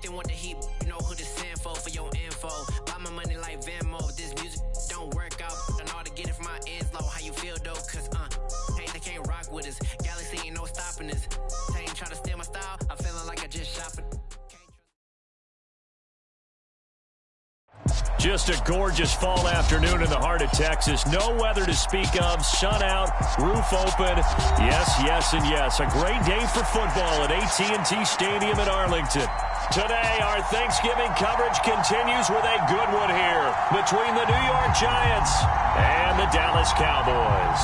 Anything with the heat, you know who to send for your info. Buy my money like Venmo. This music don't work out. I know how to get it from my ends low. How you feel though? Cause hey, they can't rock with us. Galaxy ain't no stopping us. They ain't try to steal my style. I'm feeling like I just shot for. Just a gorgeous fall afternoon in the heart of Texas. No weather to speak of. Sun out, roof open. Yes, yes, and yes. A great day for football at AT&T Stadium in Arlington. Today, our Thanksgiving coverage continues with a good one here between the New York Giants and the Dallas Cowboys.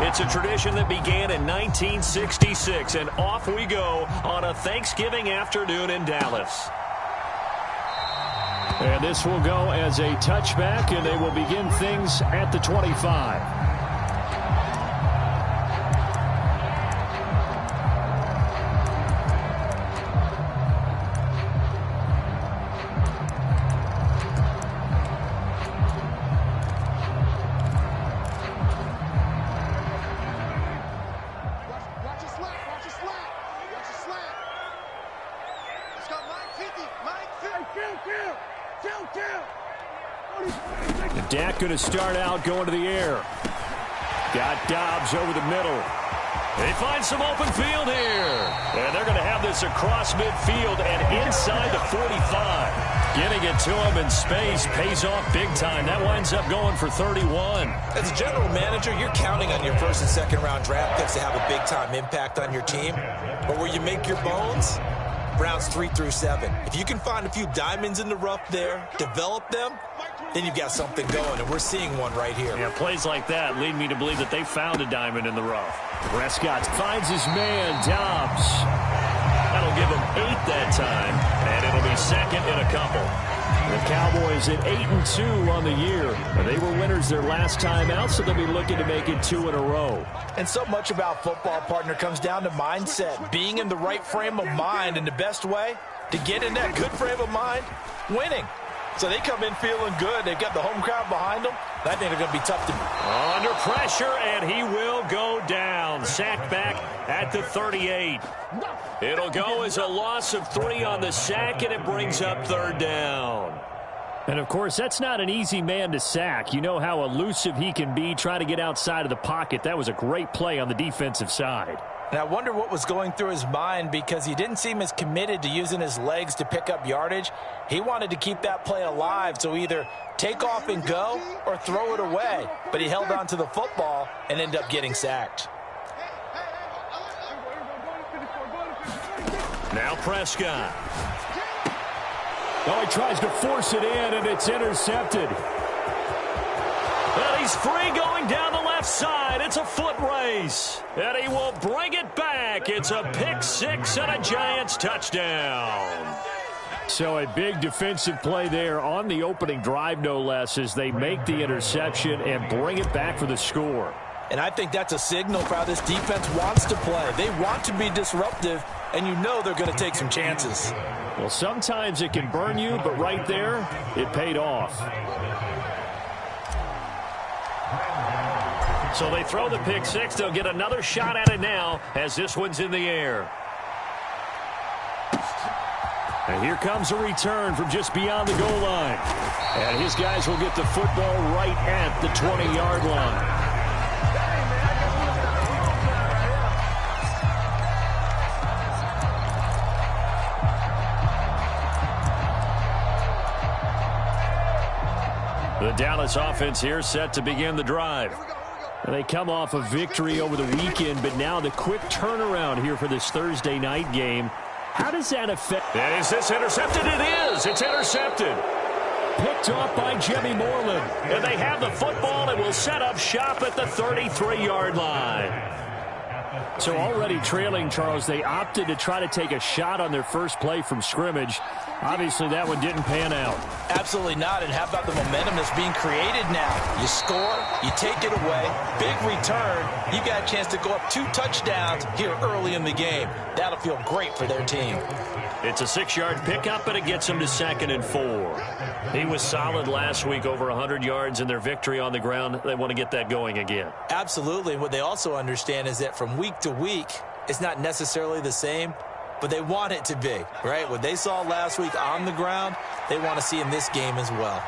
It's a tradition that began in 1966, and off we go on a Thanksgiving afternoon in Dallas. And this will go as a touchback, and they will begin things at the 25. Dak going to start out going to the air. Got Dobbs over the middle. They find some open field here. And they're going to have this across midfield and inside the 45. Getting it to him in space pays off big time. That winds up going for 31. As a general manager, you're counting on your first and second round draft picks to have a big-time impact on your team. But where you make your bones, rounds 3 through 7. If you can find a few diamonds in the rough there, develop them, then you've got something going, and we're seeing one right here. Yeah, plays like that lead me to believe that they found a diamond in the rough. Prescott finds his man, Dobbs. That'll give him 8 that time, and it'll be second in a couple. The Cowboys at 8-2 on the year. They were winners their last time out, so they'll be looking to make it 2 in a row. And so much about football, partner, comes down to mindset. Being in the right frame of mind, and the best way to get in that good frame of mind, winning. So they come in feeling good. They've got the home crowd behind them. I think they're going to be tough to beat. Under pressure, and he will go down. Sacked back at the 38. It'll go as a loss of 3 on the sack, and it brings up 3rd down. And, of course, that's not an easy man to sack. You know how elusive he can be, trying to get outside of the pocket. That was a great play on the defensive side. And I wonder what was going through his mind, because he didn't seem as committed to using his legs to pick up yardage. He wanted to keep that play alive, so either take off and go or throw it away. But he held on to the football and ended up getting sacked. Now Prescott. Oh, he tries to force it in, and it's intercepted. And he's free going down the left side. It's a foot race. And he will bring it back. It's a pick 6 and a Giants touchdown. So a big defensive play there on the opening drive, no less, as they make the interception and bring it back for the score. And I think that's a signal for how this defense wants to play. They want to be disruptive, and you know they're going to take some chances. Well, sometimes it can burn you, but right there, it paid off. So they throw the pick 6. They'll get another shot at it now as this one's in the air. And here comes a return from just beyond the goal line. And his guys will get the football right at the 20-yard line. The Dallas offense here set to begin the drive. They come off a victory over the weekend, but now the quick turnaround here for this Thursday night game. How does that affect? Is this intercepted? It is. It's intercepted. Picked off by Jimmy Moreland. And they have the football and will set up shop at the 33-yard line. So already trailing, Charles, they opted to try to take a shot on their first play from scrimmage. Obviously, that one didn't pan out. Absolutely not. And how about the momentum that's being created now? You score, you take it away, big return. You got a chance to go up 2 touchdowns here early in the game. That'll feel great for their team. It's a 6-yard pickup, and it gets them to 2nd and 4. He was solid last week, over 100 yards in their victory on the ground. They want to get that going again. Absolutely. And what they also understand is that from week to week, it's not necessarily the same, but they want it to be, right? What they saw last week on the ground, they want to see in this game as well.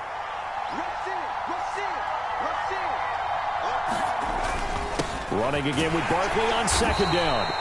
Running again with Barkley on 2nd down.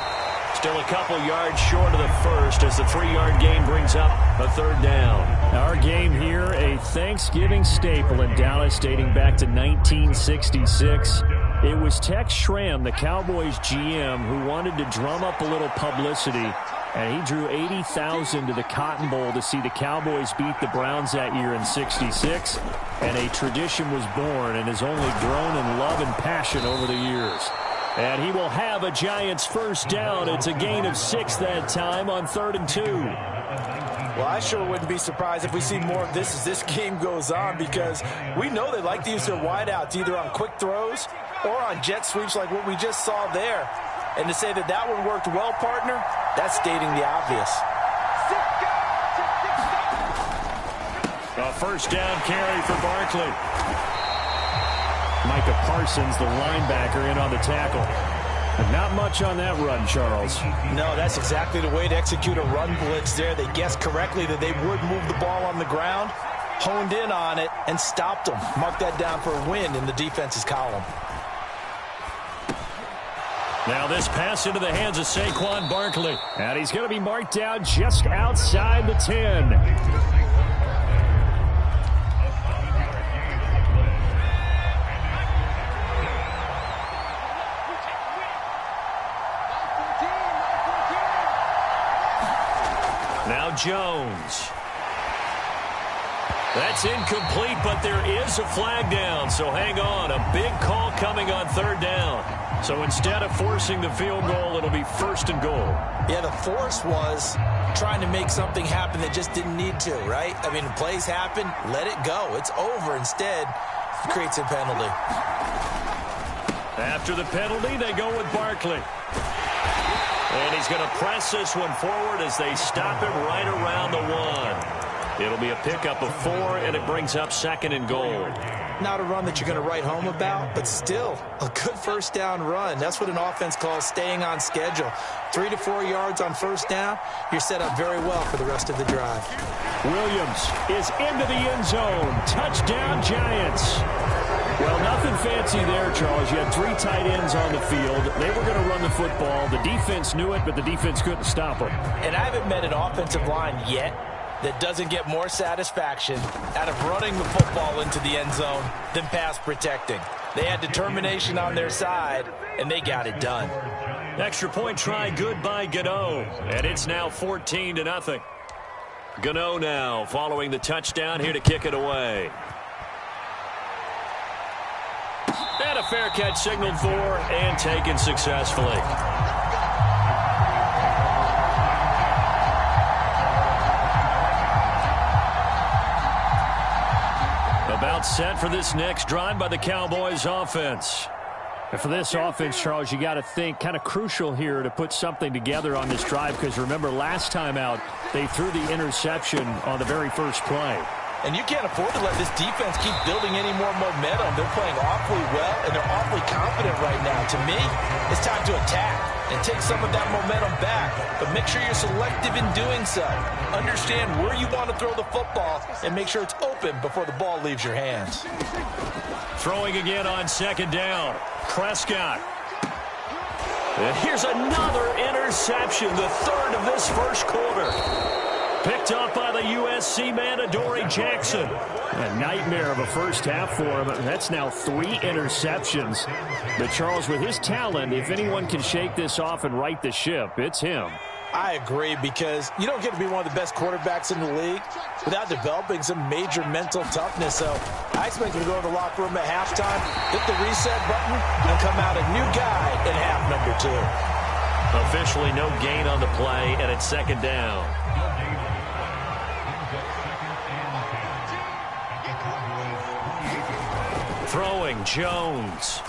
Still a couple yards short of the first as the 3-yard gain brings up a 3rd down. Our game here, a Thanksgiving staple in Dallas dating back to 1966. It was Tex Schramm, the Cowboys GM, who wanted to drum up a little publicity, and he drew 80,000 to the Cotton Bowl to see the Cowboys beat the Browns that year in '66, and a tradition was born and has only grown in love and passion over the years. And he will have a Giants first down. It's a gain of 6 that time on 3rd and 2. Well, I sure wouldn't be surprised if we see more of this as this game goes on, because we know they like to use their wideouts either on quick throws or on jet sweeps like what we just saw there. And to say that that one worked well, partner, that's stating the obvious. A first down carry for Barkley. Micah Parsons, the linebacker, in on the tackle. Not much on that run, Charles. No, that's exactly the way to execute a run blitz there. They guessed correctly that they would move the ball on the ground, honed in on it, and stopped them. Mark that down for a win in the defense's column. Now this pass into the hands of Saquon Barkley. And he's going to be marked down just outside the 10. Jones. That's incomplete, but there is a flag down, so hang on. A big call coming on 3rd down. So instead of forcing the field goal, it'll be 1st and goal. Yeah, the force was trying to make something happen that just didn't need to, right? I mean, plays happen, let it go. It's over. Instead, it creates a penalty. After the penalty, they go with Barkley. And he's going to press this one forward as they stop him right around the 1. It'll be a pickup of 4, and it brings up 2nd and goal. Not a run that you're going to write home about, but still a good first down run. That's what an offense calls staying on schedule. 3 to 4 yards on first down, you're set up very well for the rest of the drive. Williams is into the end zone. Touchdown, Giants. Well, nothing fancy there, Charles. You had 3 tight ends on the field. They were going to run the football. The defense knew it, but the defense couldn't stop them. And I haven't met an offensive line yet that doesn't get more satisfaction out of running the football into the end zone than pass protecting. They had determination on their side, and they got it done. Extra point try good by Gano, and it's now 14-0. Gano now following the touchdown, here to kick it away. And a fair catch signaled for and taken successfully. About set for this next drive by the Cowboys offense. And for this offense, Charles, you got to think kind of crucial here to put something together on this drive, because remember last time out they threw the interception on the very first play. And you can't afford to let this defense keep building any more momentum. They're playing awfully well, and they're awfully confident right now. To me, it's time to attack and take some of that momentum back. But make sure you're selective in doing so. Understand where you want to throw the football and make sure it's open before the ball leaves your hands. Throwing again on 2nd down. Prescott. And here's another interception, the 3rd of this first quarter. Picked up by the USC man, Adoree Jackson. A nightmare of a first half for him. That's now 3 interceptions. But Charles, with his talent, if anyone can shake this off and right the ship, it's him. I agree, because you don't get to be one of the best quarterbacks in the league without developing some major mental toughness. So I expect him to go to the locker room at halftime, hit the reset button, and come out a new guy in half number 2. Officially no gain on the play, and it's second down. Throwing, Jones.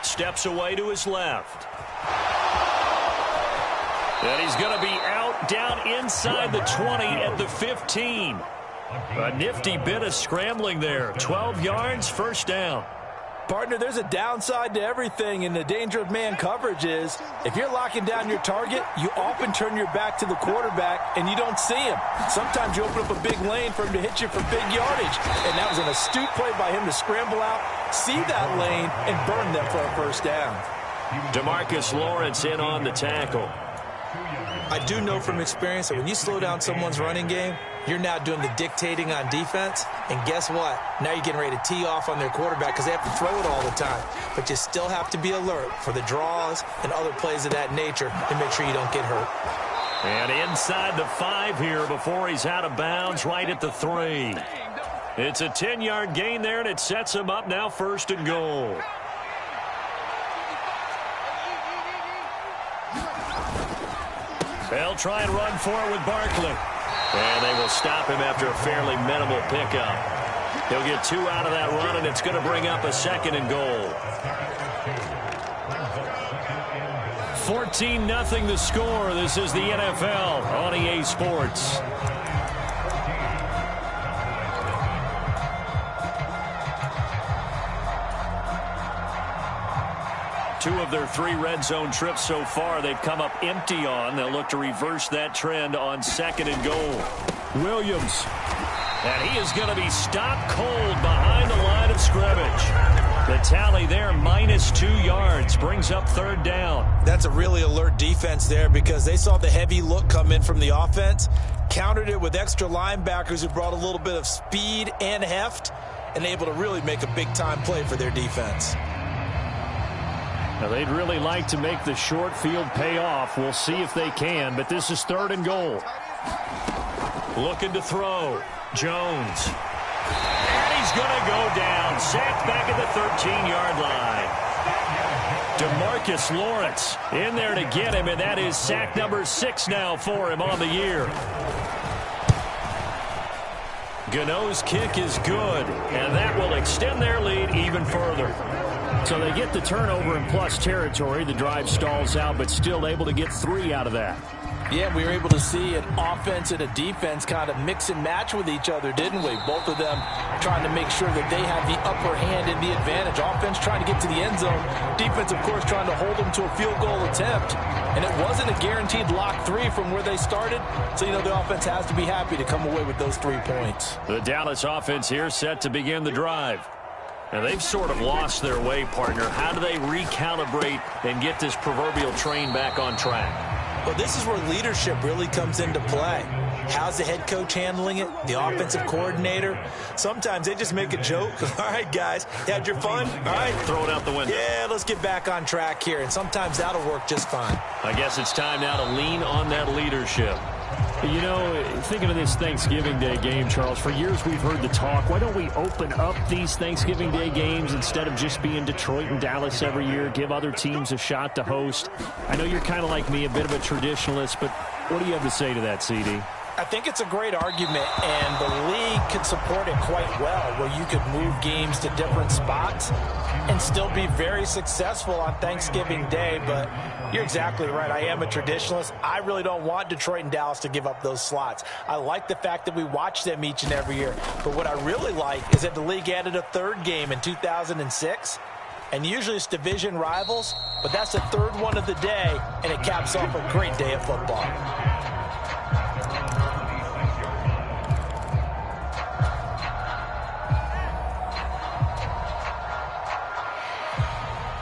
Steps away to his left. And he's going to be out down inside the 20 at the 15. A nifty bit of scrambling there. 12 yards, first down. Partner, there's a downside to everything, and the danger of man coverage is if you're locking down your target, you often turn your back to the quarterback and you don't see him. Sometimes you open up a big lane for him to hit you for big yardage, and that was an astute play by him to scramble out, see that lane, and burn them for a first down. DeMarcus Lawrence in on the tackle. I do know from experience that when you slow down someone's running game, you're now doing the dictating on defense, and guess what? Now you're getting ready to tee off on their quarterback because they have to throw it all the time. But you still have to be alert for the draws and other plays of that nature to make sure you don't get hurt. And inside the 5 here before he's out of bounds, right at the 3. It's a 10-yard gain there, and it sets him up now first and goal. They'll try and run for it with Barkley. And they will stop him after a fairly minimal pickup. He'll get 2 out of that run, and it's going to bring up a second and goal. 14-0 the score. This is the NFL on EA Sports. Two of their 3 red zone trips so far they've come up empty on. They'll look to reverse that trend on second and goal. Williams. And he is going to be stopped cold behind the line of scrimmage. The tally there, -2 yards, brings up third down. That's a really alert defense there because they saw the heavy look come in from the offense, countered it with extra linebackers who brought a little bit of speed and heft, and able to really make a big-time play for their defense. Now, they'd really like to make the short field pay off. We'll see if they can, but this is third and goal. Looking to throw. Jones. And he's going to go down. Sacked back at the 13-yard line. DeMarcus Lawrence in there to get him, and that is sack number 6 now for him on the year. Gano's kick is good, and that will extend their lead even further. So they get the turnover in plus territory. The drive stalls out, but still able to get 3 out of that. Yeah, we were able to see an offense and a defense kind of mix and match with each other, didn't we? Both of them trying to make sure that they have the upper hand and the advantage. Offense trying to get to the end zone. Defense, of course, trying to hold them to a field goal attempt. And it wasn't a guaranteed lock 3 from where they started. So, you know, the offense has to be happy to come away with those 3 points. The Dallas offense here set to begin the drive. Now, they've sort of lost their way, partner. How do they recalibrate and get this proverbial train back on track? Well, this is where leadership really comes into play. How's the head coach handling it? The offensive coordinator? Sometimes they just make a joke. All right, guys, you had your fun? All right. Throw it out the window. Yeah, let's get back on track here. And sometimes that'll work just fine. I guess it's time now to lean on that leadership. You know, thinking of this Thanksgiving Day game, Charles, for years we've heard the talk, why don't we open up these Thanksgiving Day games instead of just being Detroit and Dallas every year, give other teams a shot to host? I know you're kind of like me, a bit of a traditionalist, but what do you have to say to that, CD? I think it's a great argument, and the league could support it quite well, where you could move games to different spots and still be very successful on Thanksgiving Day. But you're exactly right. I am a traditionalist. I really don't want Detroit and Dallas to give up those slots. I like the fact that we watch them each and every year. But what I really like is that the league added a 3rd game in 2006. And usually it's division rivals, but that's the 3rd one of the day, and it caps off a great day of football.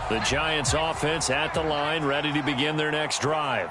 The Giants offense at the line, ready to begin their next drive.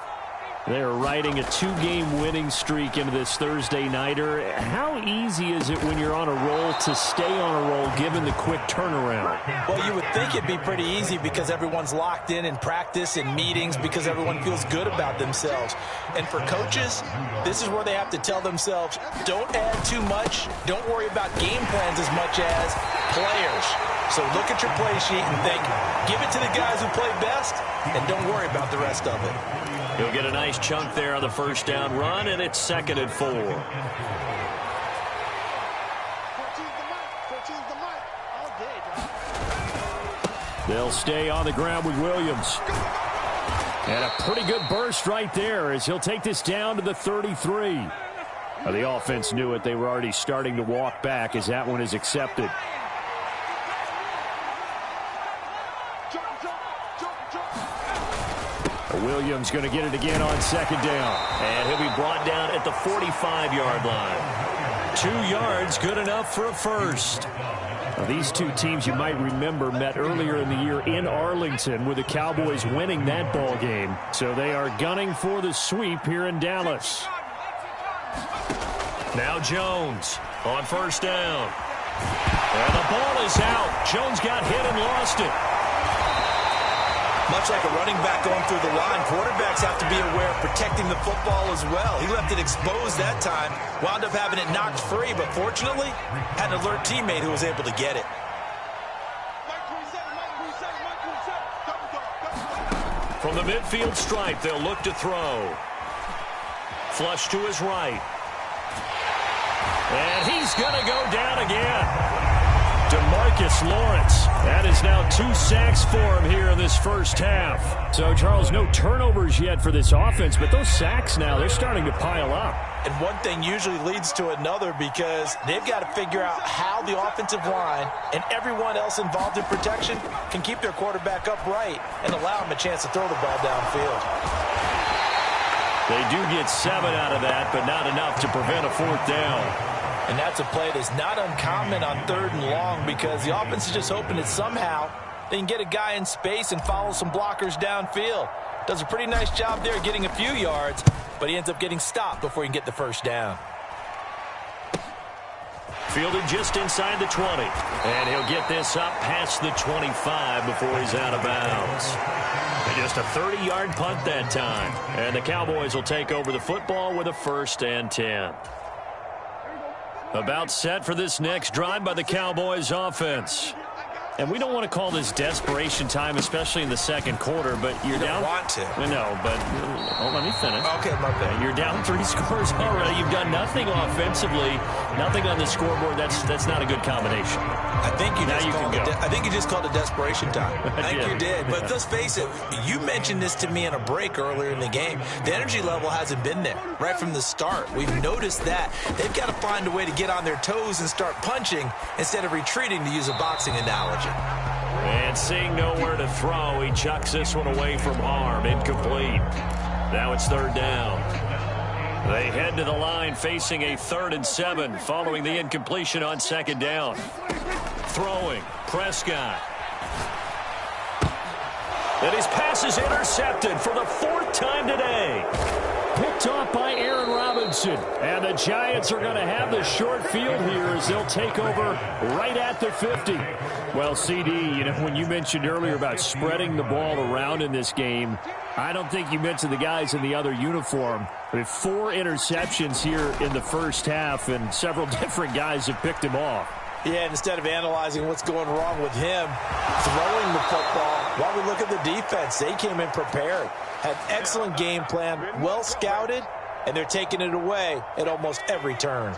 They're riding a 2-game winning streak into this Thursday nighter. How easy is it when you're on a roll to stay on a roll given the quick turnaround? Well, you would think it'd be pretty easy because everyone's locked in practice and meetings because everyone feels good about themselves. And for coaches, this is where they have to tell themselves, don't add too much. Don't worry about game plans as much as players. So look at your play sheet and think, give it to the guys who play best, and don't worry about the rest of it. He'll get a nice chunk there on the first down run, and it's 2nd and 4. They'll stay on the ground with Williams. And a pretty good burst right there as he'll take this down to the 33. Now, the offense knew it. They were already starting to walk back as that one is accepted. Williams going to get it again on 2nd down. And he'll be brought down at the 45-yard line. 2 yards, good enough for a first. Now, these two teams, you might remember, met earlier in the year in Arlington with the Cowboys winning that ball game. So they are gunning for the sweep here in Dallas. Now Jones on 1st down. And the ball is out. Jones got hit and lost it. Much like a running back going through the line, quarterbacks have to be aware of protecting the football as well. He left it exposed that time, wound up having it knocked free, but fortunately, had an alert teammate who was able to get it. From the midfield stripe, they'll look to throw. Flush to his right. And he's going to go down again. DeMarcus Lawrence. That is now 2 sacks for him here in this first half. So, Charles, no turnovers yet for this offense, but those sacks now, they're starting to pile up. And one thing usually leads to another because they've got to figure out how the offensive line and everyone else involved in protection can keep their quarterback upright and allow him a chance to throw the ball downfield. They do get 7 out of that, but not enough to prevent a 4th down. And that's a play that's not uncommon on 3rd and long because the offense is just hoping that somehow they can get a guy in space and follow some blockers downfield. Does a pretty nice job there getting a few yards, but he ends up getting stopped before he can get the 1st down. Fielded just inside the 20. And he'll get this up past the 25 before he's out of bounds. And just a 30-yard punt that time. And the Cowboys will take over the football with a 1st and 10. About set for this next drive by the Cowboys offense. And we don't want to call this desperation time, especially in the 2nd quarter, but you're down. You don't want to. No, but let me finish. Okay, my bad. You're down 3 scores already. You've done nothing offensively, nothing on the scoreboard. That's not a good combination. I think you just called it desperation time. I think you did. But let's face it, you mentioned this to me in a break earlier in the game. The energy level hasn't been there right from the start. We've noticed that. They've got to find a way to get on their toes and start punching instead of retreating, to use a boxing analogy. And seeing nowhere to throw, he chucks this one away from harm. Incomplete. Now it's 3rd down. They head to the line facing a 3rd and 7 following the incompletion on 2nd down. Throwing. Prescott. And his pass is intercepted for the 4th time today. Picked off by Aaron Robinson. And the Giants are going to have the short field here as they'll take over right at the 50. Well, CD, when you mentioned earlier about spreading the ball around in this game, I don't think you mentioned the guys in the other uniform. With 4 interceptions here in the first half, and several different guys have picked him off. Yeah, instead of analyzing what's going wrong with him, throwing the football, while we look at the defense, they came in prepared, had excellent game plan, well scouted, and they're taking it away at almost every turn.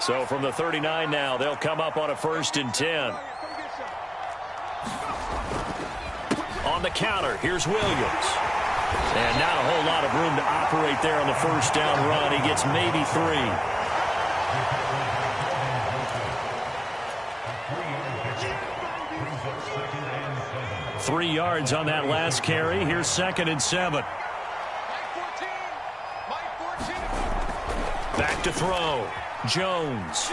So from the 39 now, they'll come up on a 1st and 10. On the counter, here's Williams. And not a whole lot of room to operate there on the 1st down run. He gets maybe 3. 3 yards on that last carry. Here's 2nd and 7. Back to throw. Jones.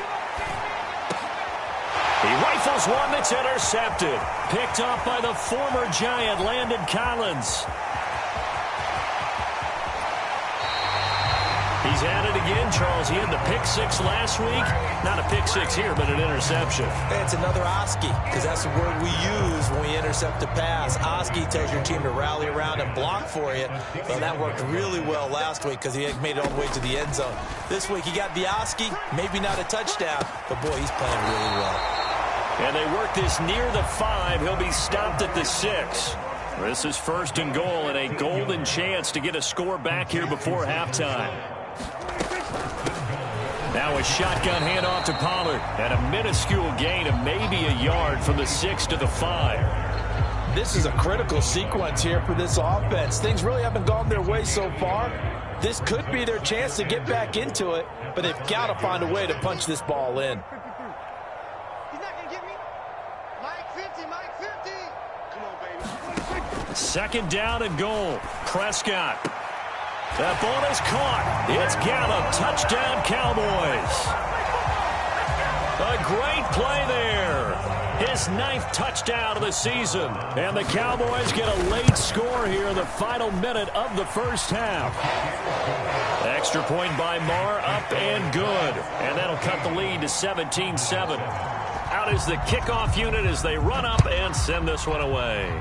He rifles one that's intercepted. Picked off by the former Giant, Landon Collins. He's at it again, Charles. He had the pick six last week. Not a pick six here, but an interception. It's another Oski, because that's the word we use when we intercept a pass. Oski tells your team to rally around and block for you. Well, that worked really well last week because he made it all the way to the end zone. This week he got the Oski, maybe not a touchdown, but boy, he's playing really well. And they work this near the 5. He'll be stopped at the 6. This is 1st and goal and a golden chance to get a score back here before halftime. Now a shotgun handoff to Pollard and a minuscule gain of maybe a yard from the 6 to the 5. This is a critical sequence here for this offense. Things really haven't gone their way so far. This could be their chance to get back into it, but they've got to find a way to punch this ball in. Second down and goal. Prescott. That ball is caught. It's Gallup. Touchdown, Cowboys. A great play there. His 9th touchdown of the season. And the Cowboys get a late score here in the final minute of the first half. Extra point by Marr, up and good. And that'll cut the lead to 17-7. Out is the kickoff unit as they run up and send this one away.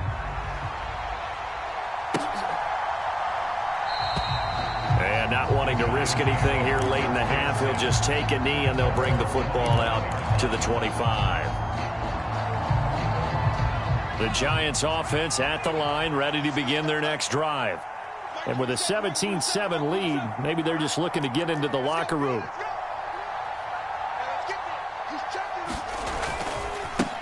And not wanting to risk anything here late in the half, he'll just take a knee and they'll bring the football out to the 25. The Giants offense at the line, ready to begin their next drive. And with a 17-7 lead, maybe they're just looking to get into the locker room.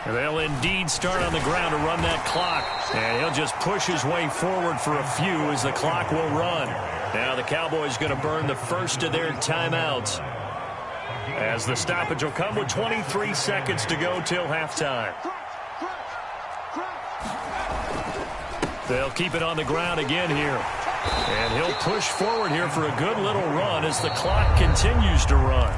They'll indeed start on the ground to run that clock. And he'll just push his way forward for a few as the clock will run. Now the Cowboys going to burn the first of their timeouts, as the stoppage will come with 23 seconds to go till halftime. They'll keep it on the ground again here. And he'll push forward here for a good little run as the clock continues to run.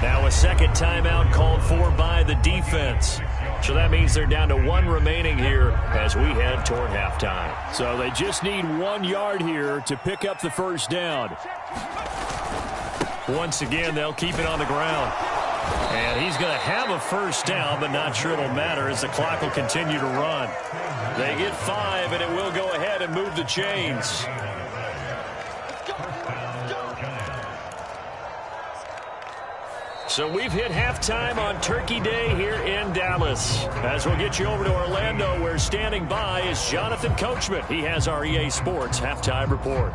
Now a second timeout called for by the defense. So that means they're down to 1 remaining here as we head toward halftime. So they just need 1 yard here to pick up the first down. Once again, they'll keep it on the ground. And he's going to have a first down, but not sure it'll matter as the clock will continue to run. They get 5, and it will go ahead and move the chains. So we've hit halftime on Turkey Day here in Dallas. As we'll get you over to Orlando, where standing by is Jonathan Coachman. He has our EA Sports halftime report.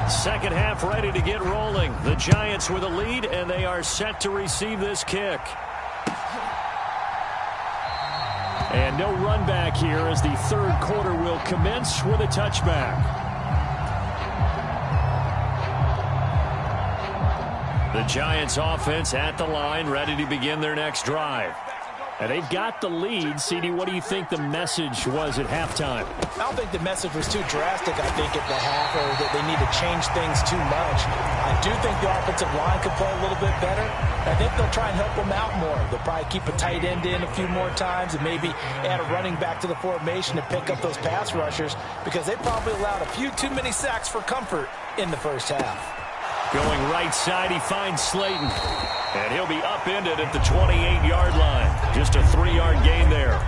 Second half ready to get rolling. The Giants with a lead, and they are set to receive this kick. And no run back here as the third quarter will commence with a touchback. The Giants offense at the line, ready to begin their next drive. And they've got the lead. CD, what do you think the message was at halftime? I don't think the message was too drastic, I think, at the half, or that they need to change things too much. I do think the offensive line could play a little bit better. I think they'll try and help them out more. They'll probably keep a tight end in a few more times and maybe add a running back to the formation to pick up those pass rushers, because they probably allowed a few too many sacks for comfort in the first half. Going right side, he finds Slayton. And he'll be upended at the 28-yard line. Just a 3-yard gain there.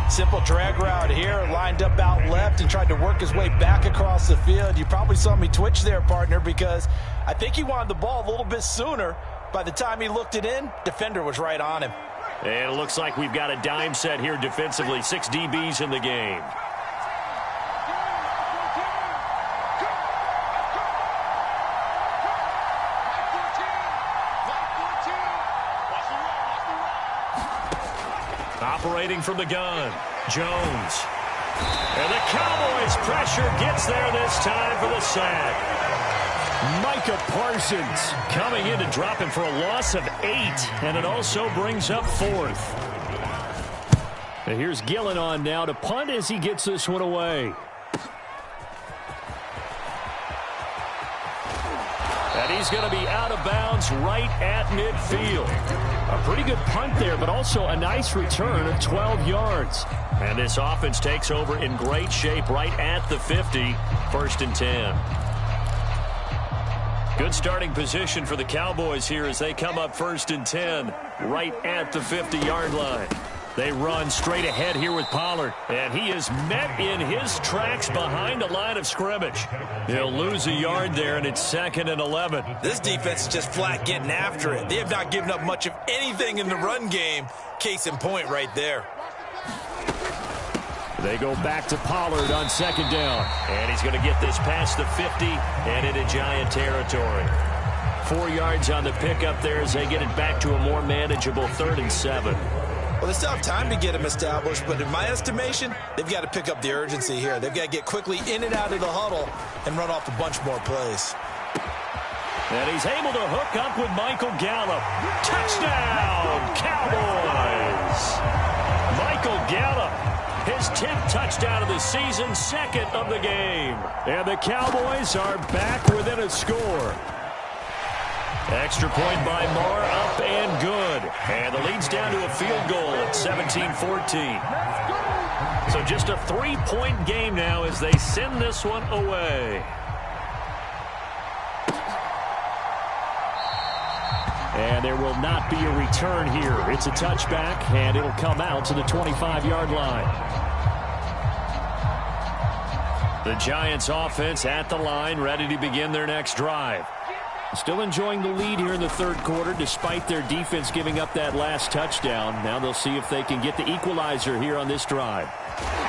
Simple drag route here, lined up out left and tried to work his way back across the field. You probably saw me twitch there, partner, because I think he wanted the ball a little bit sooner. By the time he looked it in, defender was right on him. And it looks like we've got a dime set here defensively. 6 DBs in the game. Operating from the gun, Jones. And the Cowboys' pressure gets there this time for the sack. Micah Parsons coming in to drop him for a loss of 8, and it also brings up 4th. And here's Gillen on now to punt as he gets this one away. And he He's going to be out of bounds right at midfield. A pretty good punt there, but also a nice return of 12 yards. And this offense takes over in great shape right at the 50, 1st and 10. Good starting position for the Cowboys here as they come up 1st and 10 right at the 50-yard line. They run straight ahead here with Pollard, and he is met in his tracks behind the line of scrimmage. He'll lose a yard there, and it's 2nd and 11. This defense is just flat getting after it. They have not given up much of anything in the run game. Case in point right there. They go back to Pollard on 2nd down, and he's going to get this past the 50 and into Giant territory. 4 yards on the pickup there as they get it back to a more manageable 3rd and 7. Well, they still have time to get him established, but in my estimation, they've got to pick up the urgency here. They've got to get quickly in and out of the huddle and run off a bunch more plays. And he's able to hook up with Michael Gallup. Touchdown, Cowboys! Michael Gallup, his 10th touchdown of the season, 2nd of the game. And the Cowboys are back within a score. Extra point by Marr, up and good. And the lead's down to a field goal at 17-14. So just a 3-point game now as they send this one away. And there will not be a return here. It's a touchback, and it'll come out to the 25-yard line. The Giants offense at the line, ready to begin their next drive. Still enjoying the lead here in the 3rd quarter, despite their defense giving up that last touchdown. Now they'll see if they can get the equalizer here on this drive.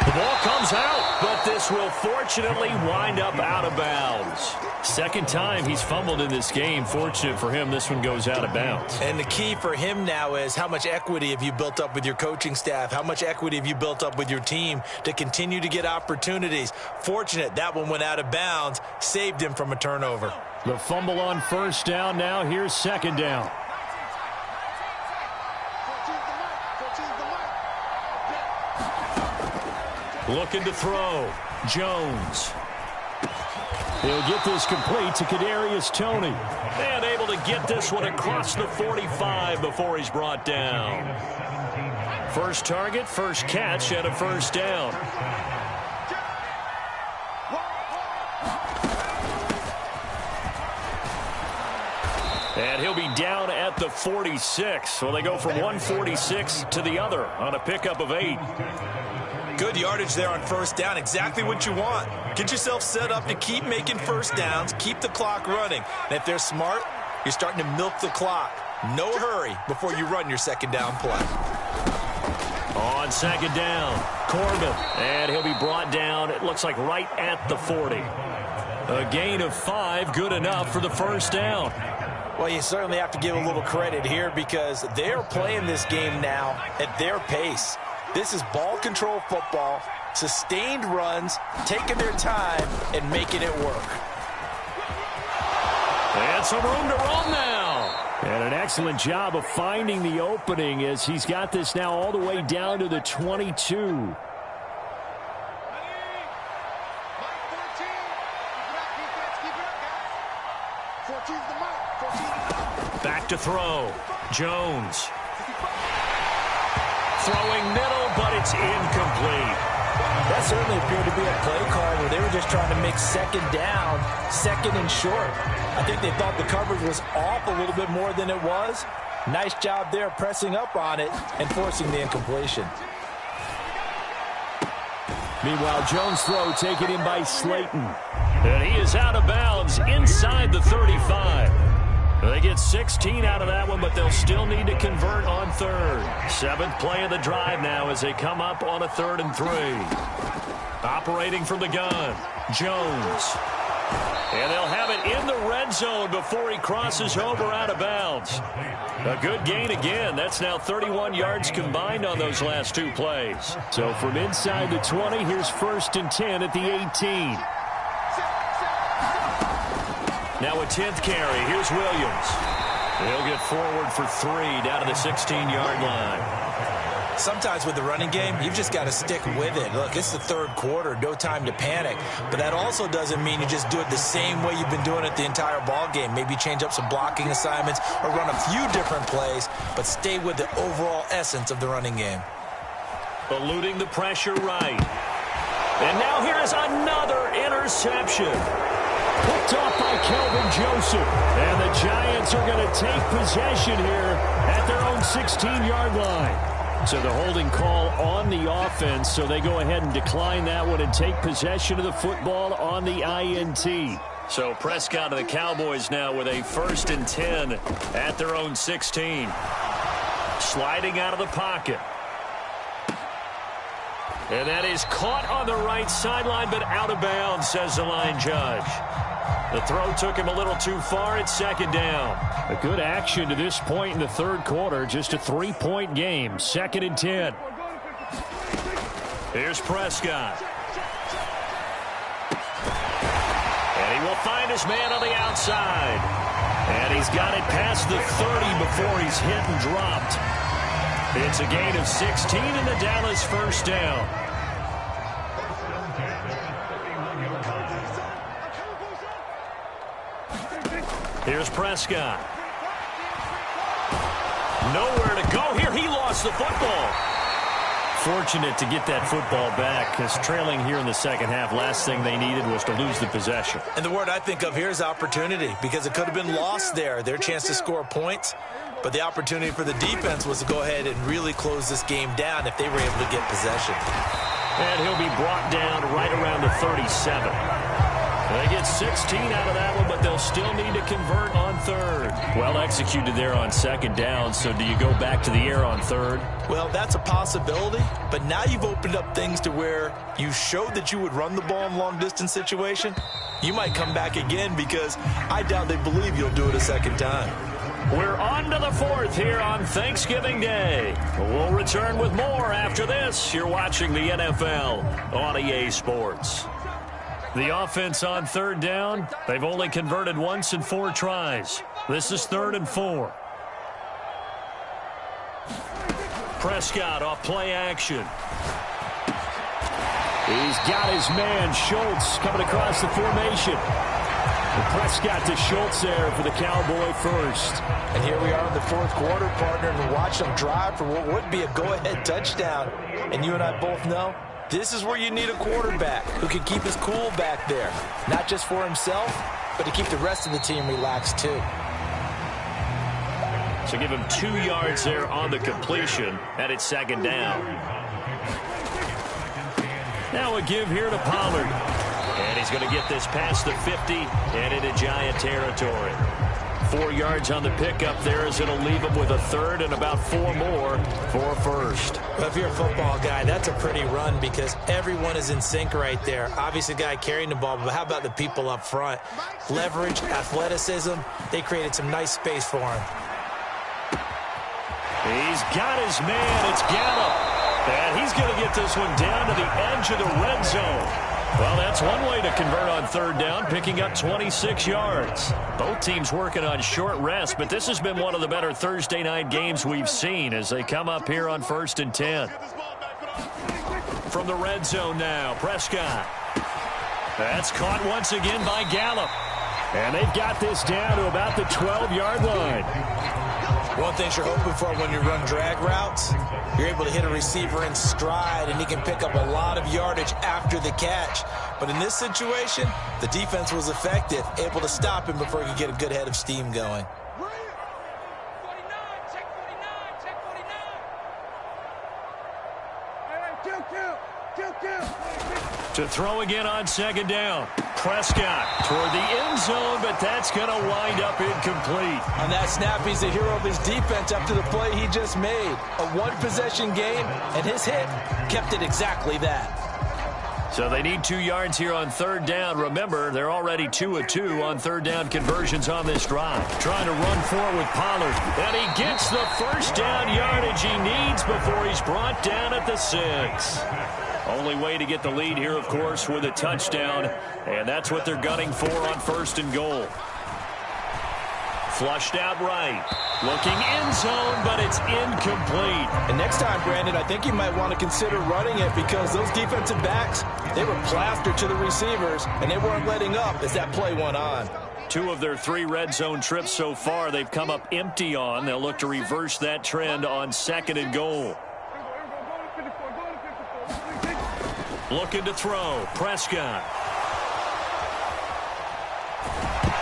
The ball comes out, but this will fortunately wind up out of bounds. 2nd time he's fumbled in this game. Fortunate for him, this one goes out of bounds. And the key for him now is how much equity have you built up with your coaching staff? How much equity have you built up with your team to continue to get opportunities? Fortunate that one went out of bounds, saved him from a turnover. The fumble on 1st down. Now here's 2nd down. Looking to throw. Jones. He'll get this complete to Kadarius Toney. And able to get this one across the 45 before he's brought down. First target, first catch, and a 1st down. And he'll be down at the 46. So they go from 146 to the other on a pickup of 8. Good yardage there on 1st down. Exactly what you want. Get yourself set up to keep making 1st downs, keep the clock running. And if they're smart, you're starting to milk the clock. No hurry before you run your 2nd down play. On 2nd down, Corbin. And he'll be brought down, it looks like right at the 40. A gain of 5, good enough for the 1st down. Well, you certainly have to give a little credit here because they're playing this game now at their pace. This is ball control football, sustained runs, taking their time, and making it work. And some room to run now. And an excellent job of finding the opening as he's got this now all the way down to the 22. Back to throw. Jones. Throwing middle, but it's incomplete. That certainly appeared to be a play call where they were just trying to make 2nd down, 2nd and short. I think they thought the coverage was off a little bit more than it was. Nice job there pressing up on it and forcing the incompletion. Meanwhile, Jones' throw taken in by Slayton. And he is out of bounds inside the 35. They get 16 out of that one, but they'll still need to convert on 3rd. 7th play of the drive now as they come up on a 3rd and 3. Operating from the gun, Jones. And they'll have it in the red zone before he crosses over out of bounds. A good gain again. That's now 31 yards combined on those last 2 plays. So from inside the 20, here's 1st and 10 at the 18. Now a 10th carry. Here's Williams. He'll get forward for 3 down to the 16-yard line. Sometimes with the running game, you've just got to stick with it. Look, it's the third quarter, no time to panic. But that also doesn't mean you just do it the same way you've been doing it the entire ball game. Maybe change up some blocking assignments or run a few different plays, but stay with the overall essence of the running game. Eluding the pressure right. And now here is another interception. Picked off by Kelvin Joseph. And the Giants are going to take possession here at their own 16-yard line. So the holding call on the offense, so they go ahead and decline that one and take possession of the football on the INT. So Prescott and the Cowboys now with a 1st and 10 at their own 16. Sliding out of the pocket. And that is caught on the right sideline, but out of bounds, says the line judge. The throw took him a little too far. It's 2nd down. A good action to this point in the third quarter. Just a 3-point game. 2nd and 10. Here's Prescott. And he will find his man on the outside. And he's got it past the 30 before he's hit and dropped. It's a gain of 16 and the Dallas 1st down. Here's Prescott. Nowhere to go here. He lost the football. Fortunate to get that football back, because trailing here in the second half, last thing they needed was to lose the possession. And the word I think of here is opportunity, because it could have been lost there. Their chance to score points. But the opportunity for the defense was to go ahead and really close this game down if they were able to get possession. And he'll be brought down right around the 37. They get 16 out of that one, but they'll still need to convert on 3rd. Well executed there on 2nd down, so do you go back to the air on 3rd? Well, that's a possibility, but now you've opened up things to where you showed that you would run the ball in long-distance situation. You might come back again, because I doubt they believe you'll do it a 2nd time. We're on to the 4th here on Thanksgiving Day. We'll return with more after this. You're watching the NFL on EA Sports. The offense on 3rd down, they've only converted once in 4 tries. This is 3rd and 4. Prescott off play action. He's got his man, Schultz, coming across the formation. And Prescott to Schultz there for the Cowboy 1st. And here we are in the 4th quarter, partner, and watch them drive for what would be a go-ahead touchdown. And you and I both know this is where you need a quarterback who can keep his cool back there. Not just for himself, but to keep the rest of the team relaxed too. So give him 2 yards there on the completion, and it's 2nd down. Now a give here to Pollard. And he's going to get this past the 50 and into Giant territory. 4 yards on the pickup there, as it'll leave him with a 3rd and about 4 more for a 1st. Well, if you're a football guy, that's a pretty run, because everyone is in sync right there. Obviously, the guy carrying the ball, but how about the people up front? Leverage, athleticism, they created some nice space for him. He's got his man. It's Gallup. And he's going to get this one down to the edge of the red zone. Well, that's one way to convert on 3rd down, picking up 26 yards. Both teams working on short rest, but this has been one of the better Thursday night games we've seen as they come up here on 1st and 10. From the red zone now, Prescott. That's caught once again by Gallup. And they've got this down to about the 12-yard line. One thing you're hoping for when you run drag routes, you're able to hit a receiver in stride, and he can pick up a lot of yardage after the catch. But in this situation, the defense was effective, able to stop him before he could get a good head of steam going. To throw again on 2nd down. Prescott toward the end zone, but that's going to wind up incomplete. On that snap, he's the hero of his defense after the play he just made. A one-possession game, and his hit kept it exactly that. So they need 2 yards here on 3rd down. Remember, they're already 2 of 2 on 3rd down conversions on this drive. Trying to run for it with Pollard. And he gets the 1st down yardage he needs before he's brought down at the 6. Only way to get the lead here, of course, with a touchdown. And that's what they're gunning for on 1st and goal. Flushed out right. Looking end zone, but it's incomplete. And next time, Brandon, I think you might want to consider running it because those defensive backs, they were plastered to the receivers, and they weren't letting up as that play went on. 2 of their 3 red zone trips so far, they've come up empty on. They'll look to reverse that trend on 2nd and goal. Looking to throw. Prescott.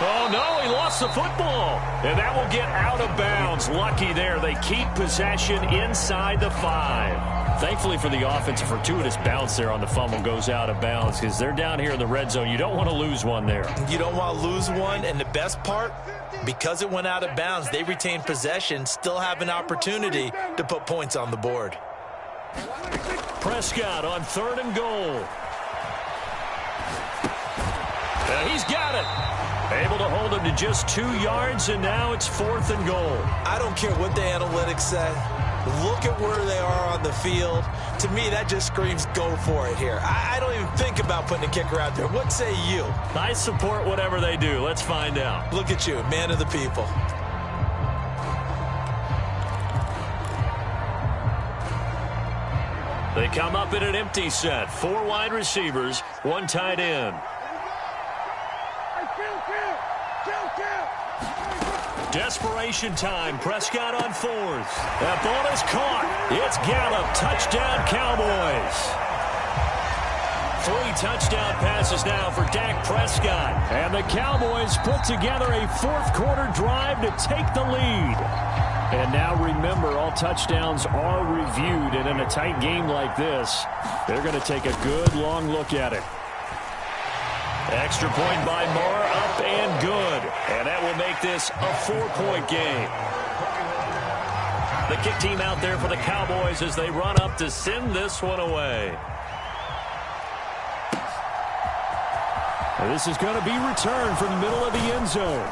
Oh, no, he lost the football. And that will get out of bounds. Lucky there. They keep possession inside the 5. Thankfully for the offense, a fortuitous bounce there on the fumble goes out of bounds because they're down here in the red zone. You don't want to lose one there. You don't want to lose one. And the best part, because it went out of bounds, they retained possession, still have an opportunity to put points on the board. Prescott on 3rd and goal. He's got it. Able to hold him to just 2 yards, and now it's 4th and goal. I don't care what the analytics say. Look at where they are on the field. To me, that just screams go for it here. I don't even think about putting a kicker out there. What say you? I support whatever they do. Let's find out. Look at you, man of the people. They come up in an empty set. 4 wide receivers, 1 tight end. Desperation time. Prescott on 4th. That ball is caught. It's Gallup. Touchdown, Cowboys. 3 touchdown passes now for Dak Prescott. And the Cowboys put together a 4th quarter drive to take the lead. And now remember, all touchdowns are reviewed. And in a tight game like this, they're going to take a good long look at it. Extra point by Moore, up and good. And that will make this a 4-point game. The kick team out there for the Cowboys as they run up to send this one away. This is going to be returned from the middle of the end zone.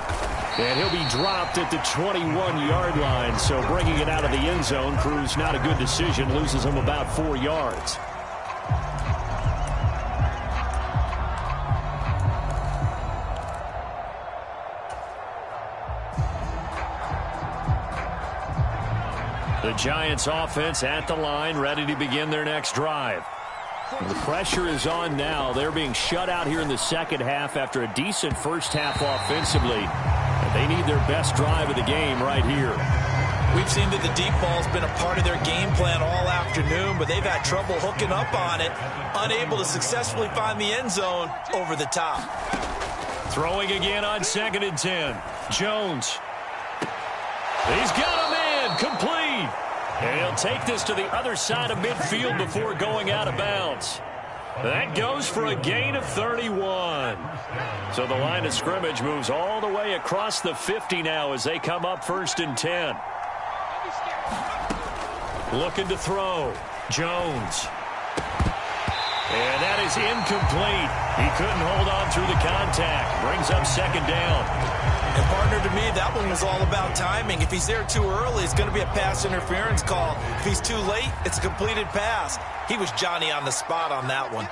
And he'll be dropped at the 21-yard line. So bringing it out of the end zone proves not a good decision. Loses him about 4 yards. The Giants offense at the line, ready to begin their next drive. The pressure is on now. They're being shut out here in the second half after a decent first half offensively. And they need their best drive of the game right here. We've seen that the deep ball's been a part of their game plan all afternoon, but they've had trouble hooking up on it, unable to successfully find the end zone over the top. Throwing again on 2nd and 10. Jones. He's got him in. Complete. And he'll take this to the other side of midfield before going out of bounds. That goes for a gain of 31. So the line of scrimmage moves all the way across the 50 now as they come up 1st and 10. Looking to throw. Jones. And that is incomplete. He couldn't hold on through the contact. Brings up 2nd down. And, partner, to me, that one was all about timing. If he's there too early, it's going to be a pass interference call. If he's too late, it's a completed pass. He was Johnny on the spot on that one.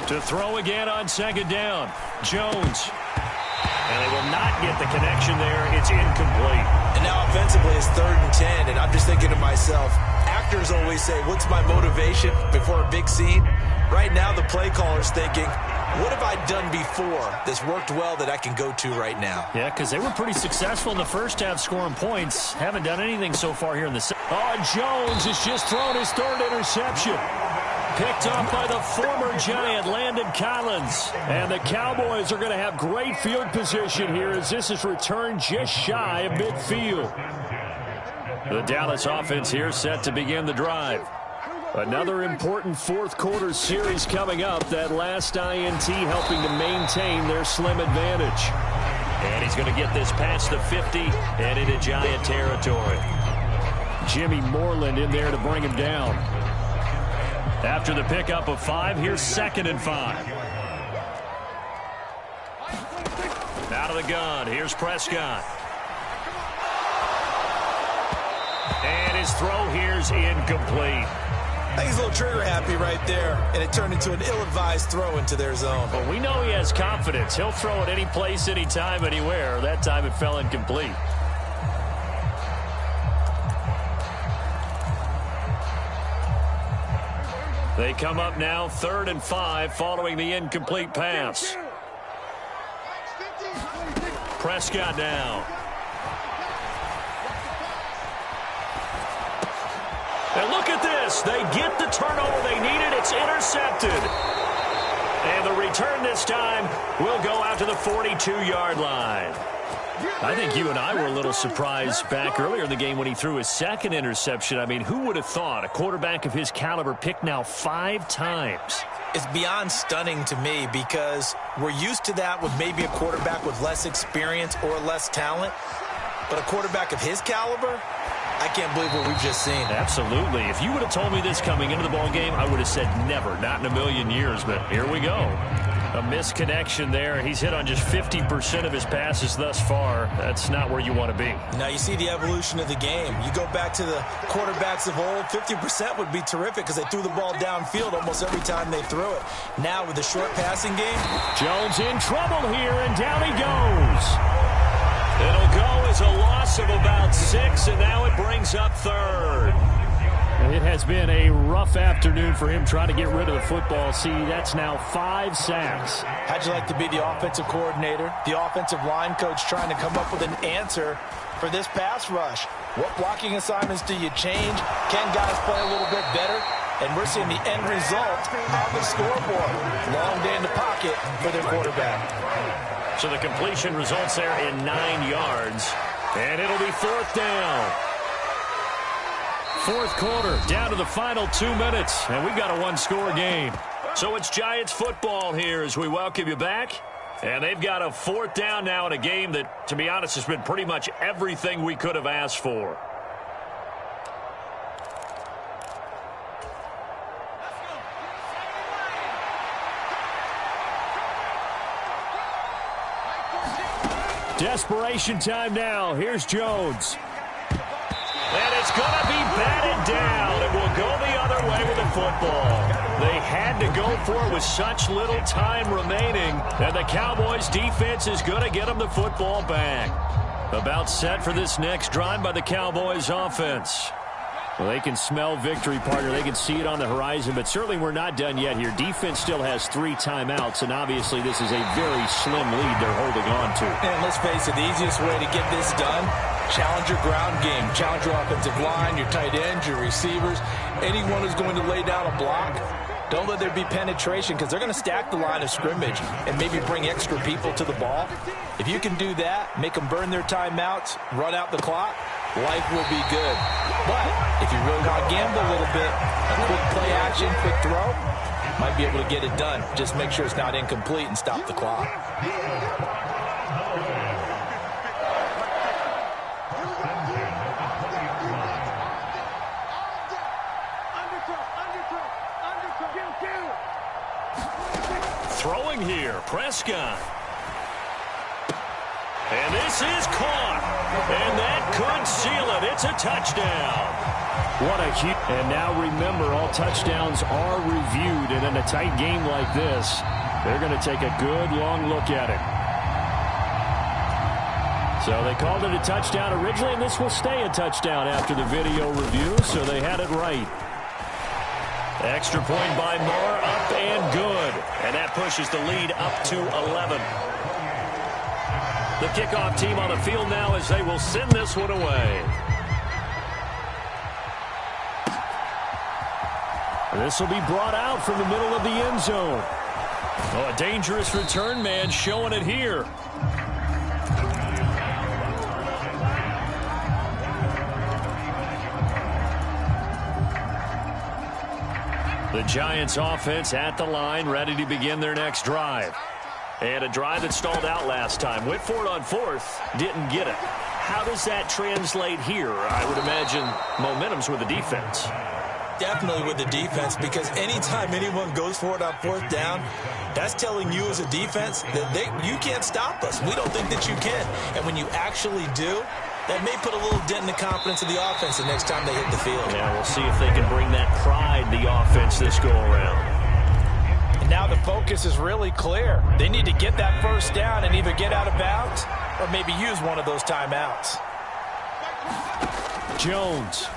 To throw again on 2nd down. Jones. And they will not get the connection there. It's incomplete. And now offensively it's 3rd and 10. And I'm just thinking to myself, actors always say, what's my motivation before a big scene? Right now the play caller's thinking, what have I done before that's worked well that I can go to right now? Yeah, because they were pretty successful in the first half scoring points. Haven't done anything so far here in the second. Oh, Jones has just thrown his 3rd interception. Picked up by the former Giant, Landon Collins. And the Cowboys are going to have great field position here as this is returned just shy of midfield. The Dallas offense here set to begin the drive. Another important 4th quarter series coming up. That last INT helping to maintain their slim advantage. And he's going to get this past the 50 and into Giant territory. Jimmy Moreland in there to bring him down. After the pickup of 5, here's 2nd and 5. Out of the gun, here's Prescott. And his throw here's incomplete. I think he's a little trigger happy right there, and it turned into an ill-advised throw into their zone. Well, we know he has confidence. He'll throw it any place, anytime, anywhere. That time it fell incomplete. They come up now 3rd and 5 following the incomplete pass. Prescott now. And look at this. They get the turnover they needed. It's intercepted. And the return this time will go out to the 42-yard line. I think you and I were a little surprised back earlier in the game when he threw his second interception. I mean, who would have thought a quarterback of his caliber picked now 5 times? It's beyond stunning to me because we're used to that with maybe a quarterback with less experience or less talent. But a quarterback of his caliber, I can't believe what we've just seen. Absolutely. If you would have told me this coming into the ball game, I would have said never, not in a million years. But here we go. A misconnection there. He's hit on just 50% of his passes thus far. That's not where you want to be. Now you see the evolution of the game. You go back to the quarterbacks of old, 50% would be terrific because they threw the ball downfield almost every time they threw it. Now with the short passing game. Jones in trouble here, and down he goes. It'll go as a loss of about 6, and now it brings up 3rd. It has been a rough afternoon for him trying to get rid of the football. See, that's now 5 sacks. How'd you like to be the offensive coordinator, the offensive line coach trying to come up with an answer for this pass rush? What blocking assignments do you change? Can guys play a little bit better? And we're seeing the end result on the scoreboard. Long day in the pocket for their quarterback. So the completion results there in 9 yards. And it'll be 4th down. 4th quarter, down to the final 2 minutes, and we've got a 1-score game. So it's Giants football here as we welcome you back. And they've got a 4th down now in a game that, to be honest, has been pretty much everything we could have asked for. Desperation time now. Here's Jones. And it's going to be batted down. It will go the other way with the football. They had to go for it with such little time remaining. And the Cowboys defense is going to get them the football back. About set for this next drive by the Cowboys offense. Well, they can smell victory, partner. They can see it on the horizon, but certainly we're not done yet here. Defense still has 3 timeouts, and obviously this is a very slim lead they're holding on to. And let's face it, the easiest way to get this done, challenge your ground game. Challenge your offensive line, your tight ends, your receivers. Anyone who's going to lay down a block, don't let there be penetration because they're going to stack the line of scrimmage and maybe bring extra people to the ball. If you can do that, make them burn their timeouts, run out the clock, life will be good. But if you really want to gamble a little bit, a quick play action, quick throw, might be able to get it done. Just make sure it's not incomplete and stop the clock. Throwing here, Prescott. And this is caught. And that could seal it. It's a touchdown. What a huge... And now remember, all touchdowns are reviewed. And in a tight game like this, they're going to take a good long look at it. So they called it a touchdown originally, and this will stay a touchdown after the video review, so they had it right. Extra point by Moore, up and good. And that pushes the lead up to 11. The kickoff team on the field now as they will send this one away. This will be brought out from the middle of the end zone. Oh, a dangerous return man showing it here. The Giants offense at the line, ready to begin their next drive. And a drive that stalled out last time. Went for it on 4th, didn't get it. How does that translate here? I would imagine momentum's with the defense. Definitely with the defense, because anytime anyone goes for it on 4th down, that's telling you as a defense that you can't stop us. We don't think that you can. And when you actually do, That may put a little dent in the confidence of the offense the next time they hit the field. Yeah, we'll see if they can bring that pride in the offense this go-around. And now the focus is really clear. They need to get that first down and either get out of bounds or maybe use one of those timeouts. Jones.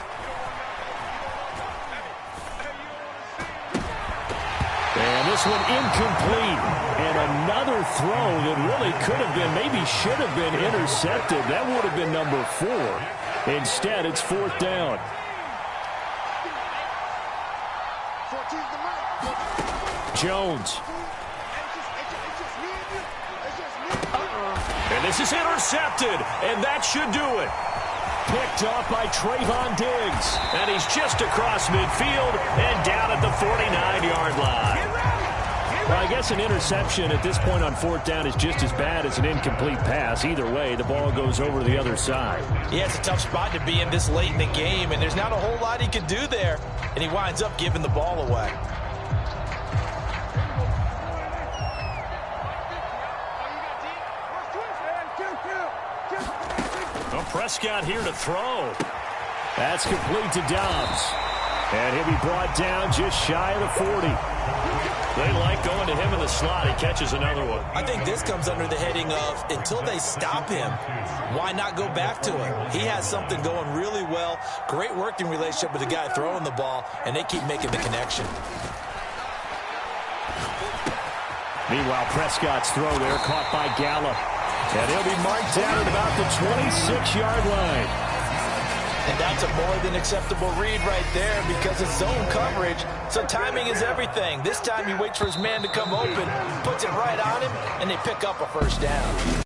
And this one incomplete. And another throw that really could have been, maybe should have been intercepted. That would have been number 4. Instead, it's 4th down. Jones. And this is intercepted. And that should do it. Picked off by Trayvon Diggs. And he's just across midfield and down at the 49-yard line. Well, I guess an interception at this point on 4th down is just as bad as an incomplete pass. Either way, the ball goes over to the other side. Yeah, it's a tough spot to be in this late in the game, and there's not a whole lot he could do there. And he winds up giving the ball away. Well, Prescott here to throw. That's complete to Dobbs. And he'll be brought down just shy of the 40. They like going to him in the slot. He catches another one. I think this comes under the heading of until they stop him, why not go back to him? He has something going really well. Great working relationship with the guy throwing the ball, and they keep making the connection. Meanwhile, Prescott's throw there caught by Gallup. And he'll be marked down at about the 26-yard line. And that's a more than acceptable read right there because it's zone coverage, so timing is everything. This time he waits for his man to come open, puts it right on him, and they pick up a first down.